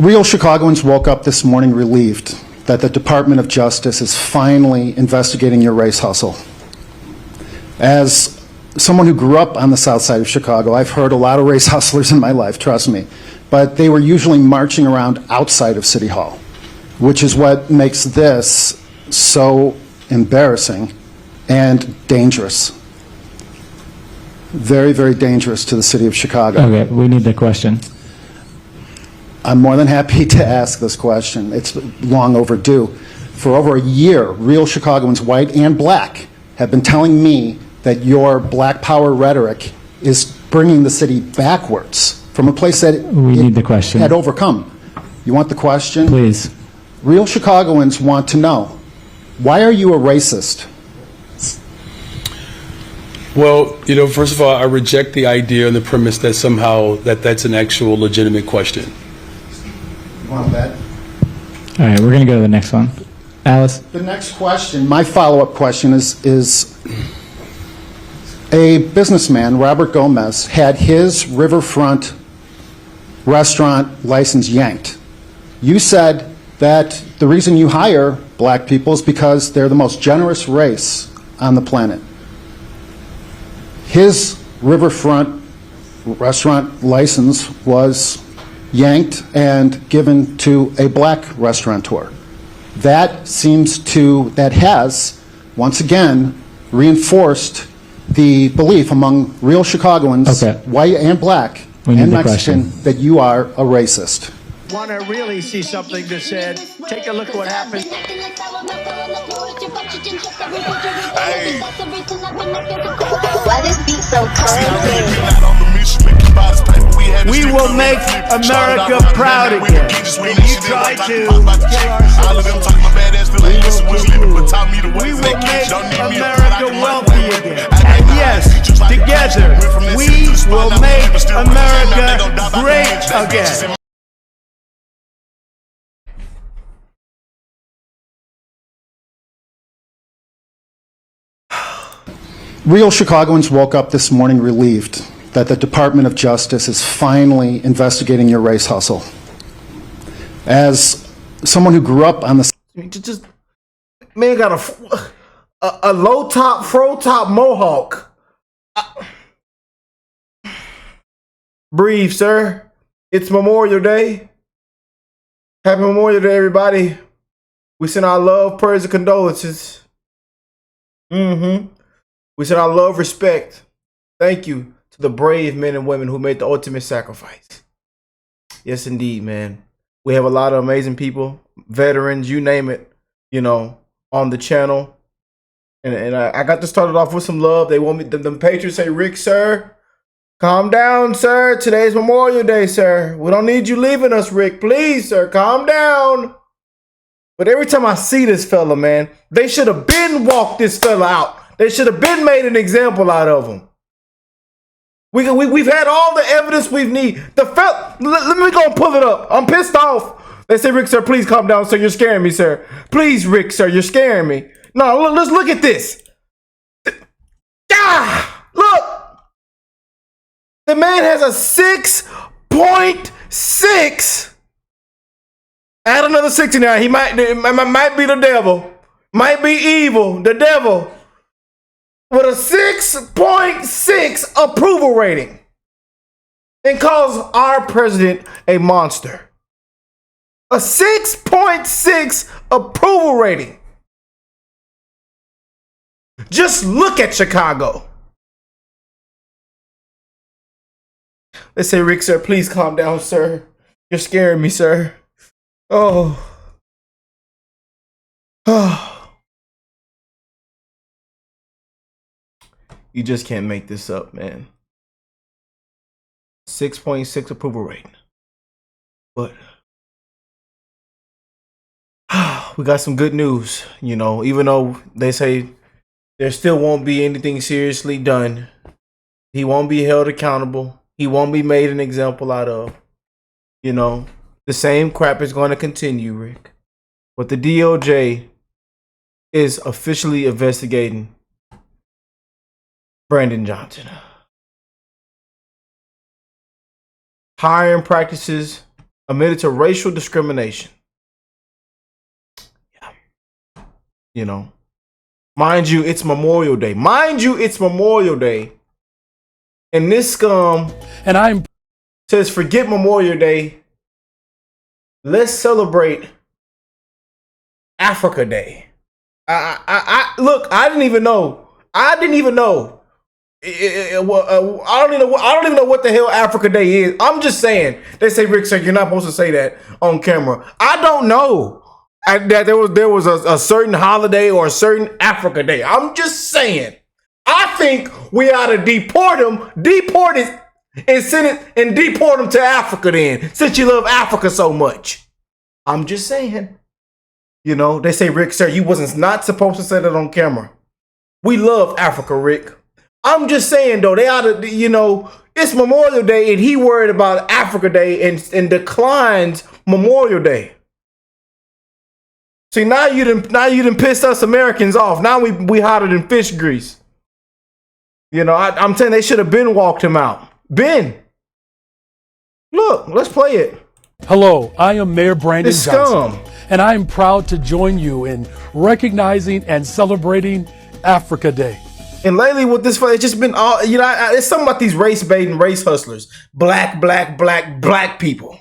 Real Chicagoans woke up this morning relieved that the Department of Justice is finally investigating your race hustle. As someone who grew up on the south side of Chicago, I've heard a lot of race hustlers in my life, trust me, but they were usually marching around outside of City Hall, which is what makes this so embarrassing and dangerous. Very, very dangerous to the city of Chicago. Okay, we need the question. I'm more than happy to ask this question. It's long overdue. For over a year, real Chicagoans, white and black, have been telling me that your black power rhetoric is bringing the city backwards from a place that We need the question. had overcome. You want the question? Please. Real Chicagoans want to know, why are you a racist? Well, first of all, I reject the idea and the premise that somehow that's an actual legitimate question. You want that? All right, we're going to go to the next one. Alice? The next question, my follow-up question is a businessman, Robert Gomez, had his riverfront restaurant license yanked. You said that the reason you hire black people is because they're the most generous race on the planet. His riverfront restaurant license was yanked and given to a black restaurateur. That has, once again, reinforced the belief among real Chicagoans, Okay. white and black, We need and the Mexican, question. that you are a racist. Want to really see something that said, take a look at what happened. Why this beat so cold? We will make America proud again. And you try to kill our We will make America wealthy again. And yes, together, we will make America great again. Real Chicagoans woke up this morning relieved that the Department of Justice is finally investigating your race hustle. As someone who grew up on the Just man got a low top, fro top mohawk. Breathe, sir. It's Memorial Day. Happy Memorial Day, everybody. We send our love, prayers, and condolences. We send our love, respect. Thank you to the brave men and women who made the ultimate sacrifice. Yes, indeed, man. We have a lot of amazing people, veterans, you name it, on the channel. And I got to start it off with some love. They want me, them patriots say, Rick, sir, calm down, sir. Today's Memorial Day, sir. We don't need you leaving us, Rick. Please, sir, calm down. But every time I see this fella, man, they should have been walked this fella out. They should have been made an example out of him. We've had all the evidence we need. Let me go and pull it up. I'm pissed off. They say, Rick, sir, please calm down, sir. You're scaring me, sir. Please, Rick, sir, you're scaring me. No, let's look at this. Look. The man has a 6.6. Add another 69. He might be the devil. Might be evil. The devil. With a 6.6 approval rating. And calls our president a monster. A 6.6 approval rating. Just look at Chicago. They say, Rick, sir, please calm down, sir. You're scaring me, sir. Oh. You just can't make this up, man. 6.6 approval rating. But we got some good news, even though they say there still won't be anything seriously done. He won't be held accountable. He won't be made an example out of. The same crap is going to continue, Rick. But the DOJ is officially investigating Brandon Johnson. Hiring practices admitted to racial discrimination. Yeah. You know, mind you, it's Memorial Day. Mind you, it's Memorial Day. And this scum And I'm says, forget Memorial Day. Let's celebrate Africa Day. Look, I didn't even know. I don't even know what the hell Africa Day is. I'm just saying. They say, Rick said, you're not supposed to say that on camera. I don't know that there was a certain holiday or a certain Africa Day. I'm just saying. I think we ought to deport it, and send it and deport them to Africa then, since you love Africa so much. I'm just saying. You know, they say, Rick, sir, you wasn't not supposed to say that on camera. We love Africa, Rick. I'm just saying, though, they ought to, you know, it's Memorial Day, and he worried about Africa Day and declines Memorial Day. See, now you done pissed us Americans off. Now we hotter than fish grease. You know, I'm saying they should have been walked him out. Look, let's play it. Hello, I am Mayor Brandon This Johnson, scum. and I am proud to join you in recognizing and celebrating Africa Day. And lately with this, it's just been all, you know, it's something about these race baiting, race hustlers. Black people.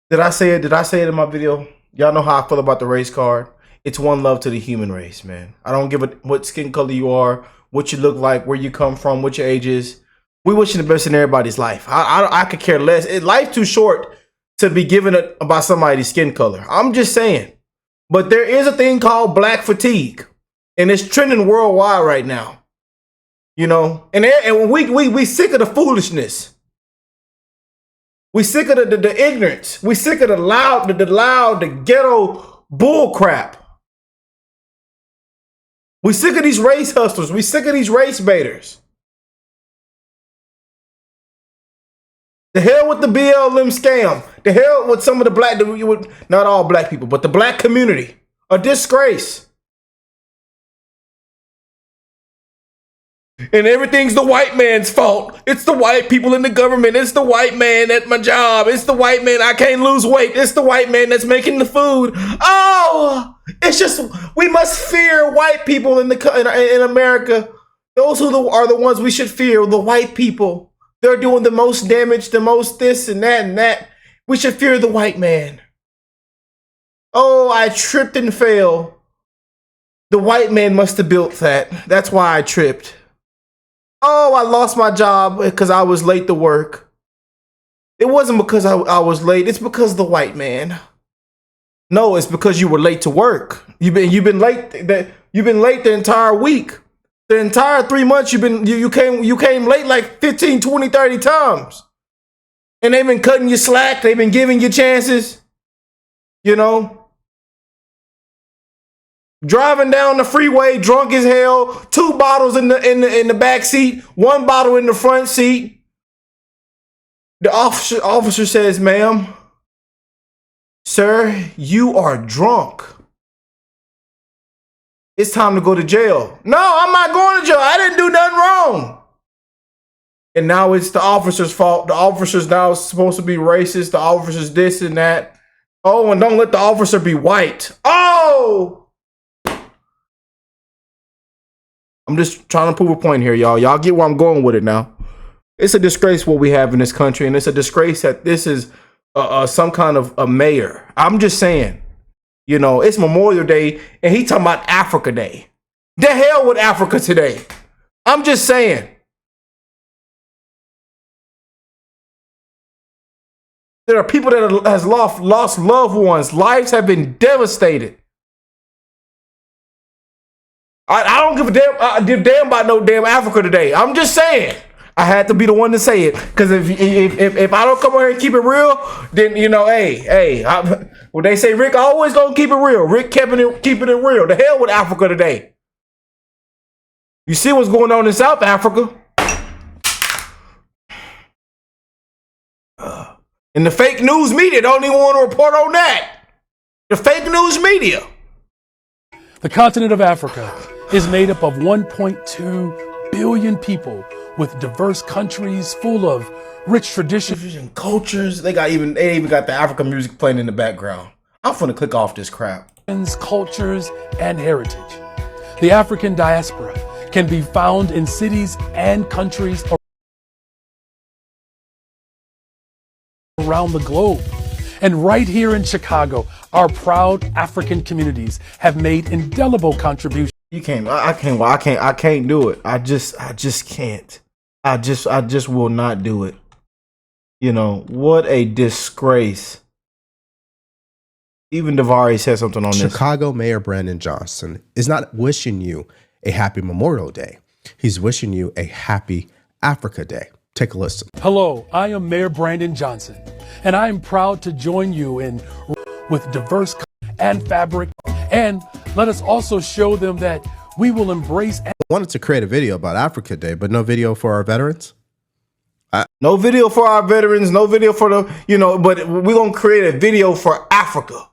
Did I say it? Did I say it in my video? Y'all know how I feel about the race card. It's one love to the human race, man. I don't give a what skin color you are, what you look like, where you come from, what your age is. We wishing the best in everybody's life. I could care less. Life's too short to be given about somebody's skin color. I'm just saying. But there is a thing called black fatigue, and it's trending worldwide right now. You know, and we sick of the foolishness. We sick of the ignorance. We sick of the ghetto bull crap. We sick of these race hustlers. We sick of these race baiters. The hell with the BLM scam. The hell with some of the black, not all black people, but the black community. A disgrace. And everything's the white man's fault. It's the white people in the government. It's the white man at my job. It's the white man. I can't lose weight. It's the white man that's making the food. Oh, it's just, we must fear white people in America. Those who are the ones we should fear, the white people. They're doing the most damage, the most this and that and that. We should fear the white man. Oh, I tripped and fell. The white man must have built that. That's why I tripped. Oh, I lost my job because I was late to work. It wasn't because I was late. It's because of the white man. No, it's because you were late to work. You've been late the entire week. The entire 3 months you came late like 15, 20, 30 times. And they've been cutting you slack. They've been giving you chances. You know. Driving down the freeway drunk as hell, 2 bottles in the back seat, 1 bottle in the front seat. The officer says, "Ma'am, sir, you are drunk. It's time to go to jail." "No, I'm not going to jail. I didn't do nothing wrong." And now it's the officer's fault. The officer's now supposed to be racist. The officer's this and that. Oh, and don't let the officer be white. Oh! I'm just trying to prove a point here, y'all. Y'all get where I'm going with it now. It's a disgrace what we have in this country, and it's a disgrace that this is some kind of a mayor. I'm just saying. You know, it's Memorial Day, and he talking about Africa Day. The hell with Africa today. I'm just saying. There are people that has lost loved ones. Lives have been devastated. I don't give a damn about no damn Africa today. I'm just saying. I had to be the one to say it, because if I don't come over here and keep it real, then you know, when they say Rick always gonna keep it real, Rick keeping it real. The hell with Africa today. You see what's going on in South Africa, and the fake news media don't even want to report on that. The fake news media. The continent of Africa is made up of 1.2 billion people with diverse countries full of rich traditions. And cultures. They even got the African music playing in the background. I'm finna click off this crap. Cultures, and heritage. The African diaspora can be found in cities and countries around the globe. And right here in Chicago, our proud African communities have made indelible contributions. I can't do it. I just can't. I just will not do it. You know, what a disgrace. Even Davari said something on this. Chicago Mayor Brandon Johnson is not wishing you a happy Memorial Day. He's wishing you a happy Africa Day. Take a listen. Hello, I am Mayor Brandon Johnson, and I am proud to join you in with diverse and fabric. And let us also show them that we will embrace. I wanted to create a video about Africa Day, but no video for our veterans. No video for our veterans, no video for the, but we're going to create a video for Africa.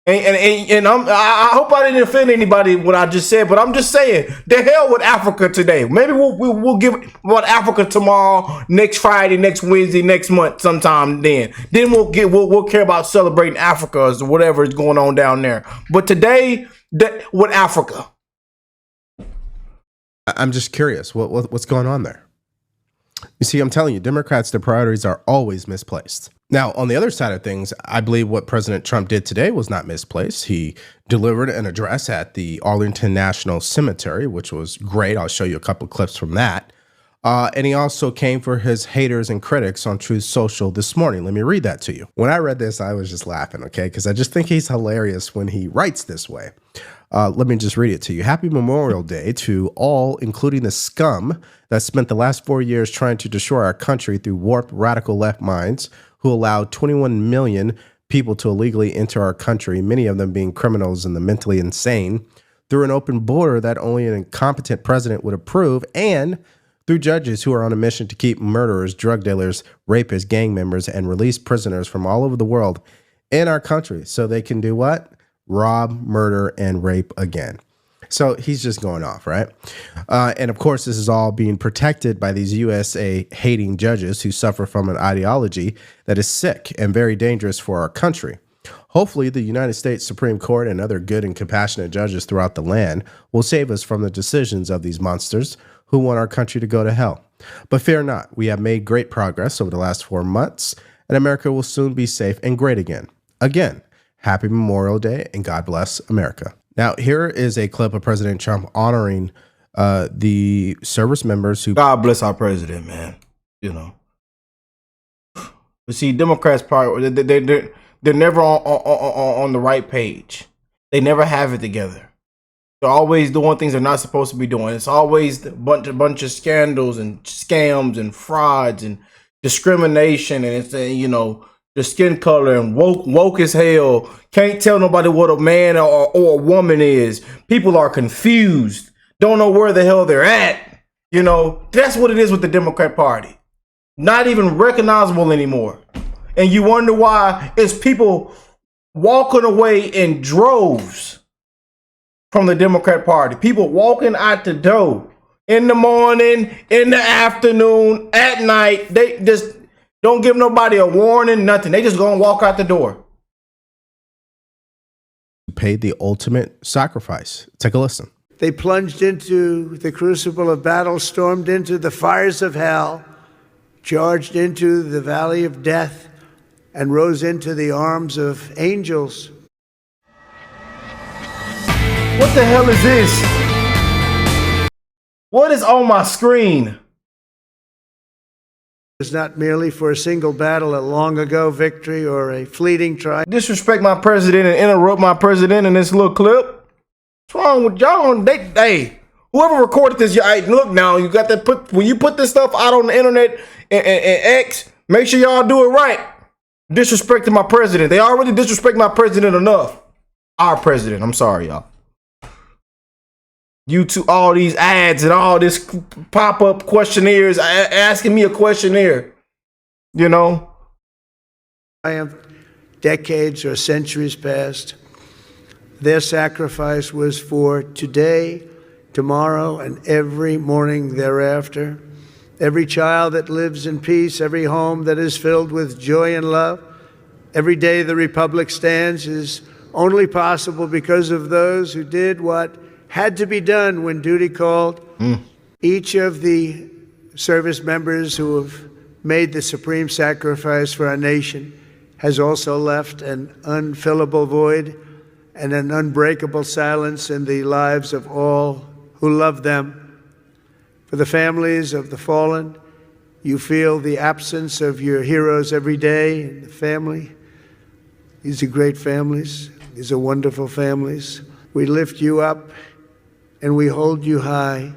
And I hope I didn't offend anybody what I just said, but I'm just saying, the hell with Africa today. Maybe we'll give about Africa tomorrow, next Friday, next Wednesday, next month, sometime then. Then we'll care about celebrating Africa or whatever is going on down there. But today, with Africa. I'm just curious, what's going on there? You see, I'm telling you, Democrats, their priorities are always misplaced. Now, on the other side of things, I believe what President Trump did today was not misplaced. He delivered an address at the Arlington National Cemetery, which was great. I'll show you a couple of clips from that. And he also came for his haters and critics on Truth Social this morning. Let me read that to you. When I read this, I was just laughing, okay? Because I just think he's hilarious when he writes this way. Let me just read it to you. Happy Memorial Day to all, including the scum that spent the last 4 years trying to destroy our country through warped radical left minds who allowed 21 million people to illegally enter our country, many of them being criminals and the mentally insane, through an open border that only an incompetent president would approve, and through judges who are on a mission to keep murderers, drug dealers, rapists, gang members, and release prisoners from all over the world in our country so they can do what? Rob, murder, and rape again. So he's just going off, right? And of course, this is all being protected by these USA hating judges who suffer from an ideology that is sick and very dangerous for our country. Hopefully, the United States Supreme Court and other good and compassionate judges throughout the land will save us from the decisions of these monsters who want our country to go to hell. But fear not, we have made great progress over the last 4 months, and America will soon be safe and great again. Again, happy Memorial Day, and God bless America. Now, here is a clip of President Trump honoring the service members who... God bless our president, man. You know. But see, Democrats probably, they're never on the right page. They never have it together. They're always doing things they're not supposed to be doing. It's always a bunch of scandals and scams and frauds and discrimination, and it's, the skin color and woke as hell. Can't tell nobody what a man or a woman is. People are confused. Don't know where the hell they're at. That's what it is with the Democrat Party. Not even recognizable anymore. And you wonder why it's people walking away in droves from the Democrat Party. People walking out the door in the morning, in the afternoon, at night. They just don't give nobody a warning, nothing. They just gonna walk out the door. Paid the ultimate sacrifice. Take a listen. They plunged into the crucible of battle, stormed into the fires of hell, charged into the valley of death, and rose into the arms of angels. What the hell is this? What is on my screen? It's not merely for a single battle, a long ago victory, or a fleeting triumph. Disrespect my president and interrupt my president in this little clip. What's wrong with y'all? Hey, whoever recorded this, look now, you got to when you put this stuff out on the internet and X, make sure y'all do it right. Disrespecting my president. They already disrespect my president enough. Our president. I'm sorry, y'all. YouTube, all these ads and all this pop-up questionnaires asking me a questionnaire, Decades or centuries past, their sacrifice was for today, tomorrow, and every morning thereafter. every child that lives in peace, every home that is filled with joy and love. Every day the Republic stands is only possible because of those who did what had to be done when duty called. Each of the service members who have made the supreme sacrifice for our nation has also left an unfillable void and an unbreakable silence in the lives of all who love them. For the families of the fallen, you feel the absence of your heroes every day in the family. These are great families. These are wonderful families. We lift you up and we hold you high.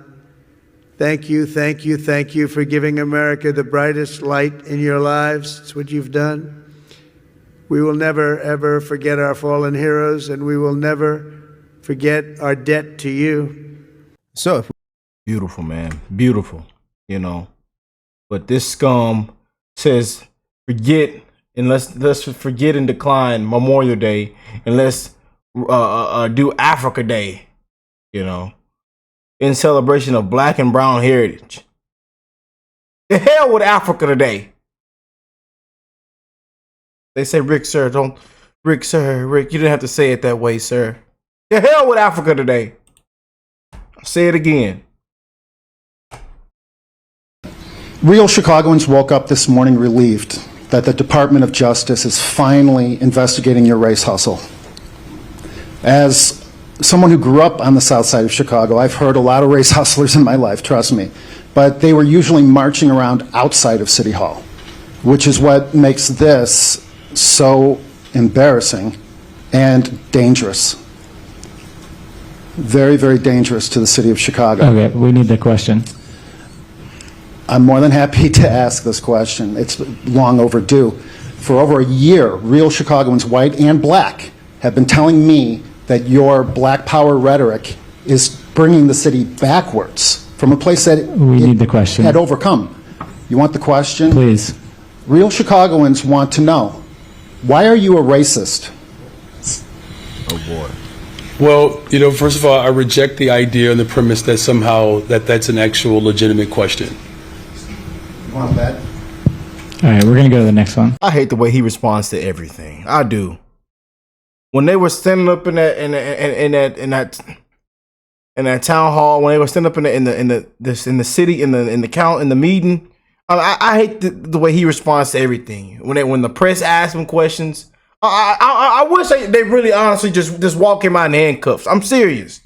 Thank you, thank you, thank you for giving America the brightest light in your lives. It's what you've done. We will never, ever forget our fallen heroes, and we will never forget our debt to you. So beautiful, man. Beautiful, you know. But this scum says forget and let's forget and decline Memorial Day and let's do Africa Day, you know, in celebration of Black and brown heritage. The hell with Africa today. They say, Rick, sir, Rick, you didn't have to say it that way, sir. The hell with Africa today. I'll say it again. Real Chicagoans woke up this morning relieved that the Department of Justice is finally investigating your race hustle. As someone who grew up on the south side of Chicago, I've heard a lot of race hustlers in my life, trust me, but they were usually marching around outside of City Hall, which is what makes this so embarrassing and dangerous. Very, very dangerous to the city of Chicago. Okay, we need the question. I'm more than happy to ask this question. It's long overdue. For over a year, real Chicagoans, white and black, have been telling me that your black power rhetoric is bringing the city backwards from a place that We need the question. had overcome. You want the question? Please. Real Chicagoans want to know, why are you a racist? Oh boy. Well, you know, first of all, I reject the idea and the premise that somehow that's an actual legitimate question. You want that? All right, we're going to go to the next one. I hate the way he responds to everything. I do. When they were standing up in that town hall, when they were standing up in the city in the meeting, I hate the way he responds to everything. When the press asks him questions, I wish they really honestly just walk him out in handcuffs. I'm serious.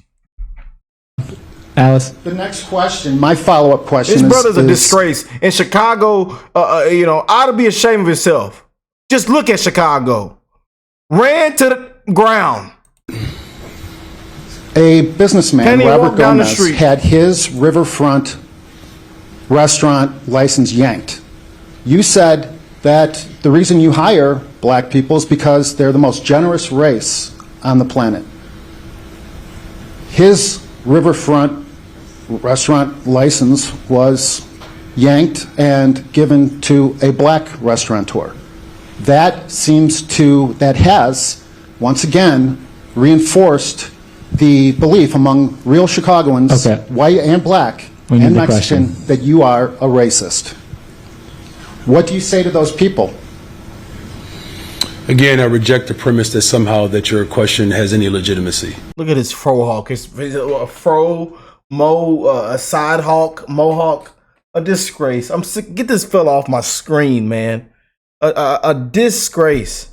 Alice? The next question, my follow-up question His is... brother's a disgrace. In Chicago, you know, ought to be ashamed of himself. Just look at Chicago. Ran to the ground. A businessman, Can't even Robert walk down the Gomez, street. had his riverfront restaurant license yanked. You said that the reason you hire black people is because they're the most generous race on the planet. His riverfront restaurant license was yanked and given to a black restaurateur. That has, once again, reinforced the belief among real Chicagoans, Okay. white and black We need and the Mexican, question. that you are a racist. What do you say to those people? Again, I reject the premise that somehow that your question has any legitimacy. Look at his fro hawk. His a fro, a side hawk, mohawk. A disgrace. I'm sick. Get this fella off my screen, man. A disgrace.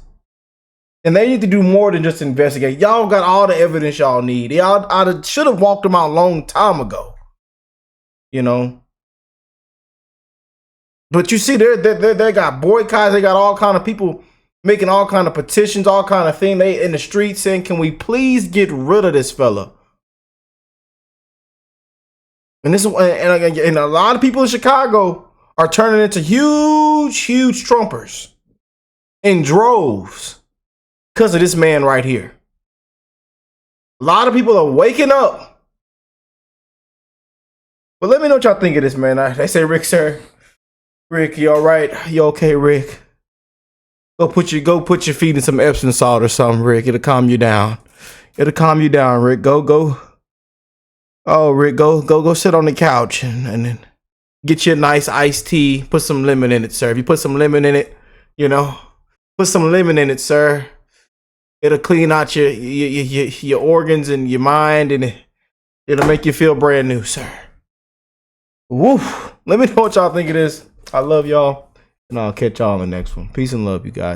And they need to do more than just investigate. Y'all got all the evidence y'all need. Y'all should have walked them out a long time ago. You know. But you see, they got boycotts. They got all kind of people making all kind of petitions, all kind of thing. They in the streets saying, "Can we please get rid of this fella?" And and a lot of people in Chicago are turning into huge Trumpers in droves because of this man right here. A lot of people are waking up. But let me know what y'all think of this, man. They say, Rick, sir. Rick, you all right? You okay, Rick? Go put your feet in some Epsom salt or something, Rick. It'll calm you down. It'll calm you down, Rick. Go. Oh, Rick, go sit on the couch and then Get you a nice iced tea. Put some lemon in it, sir. If you put some lemon in it, you know, put some lemon in it, sir. It'll clean out your organs and your mind, and it'll make you feel brand new, sir. Woo! Let me know what y'all think of this. I love y'all, and I'll catch y'all in the next one. Peace and love, you guys.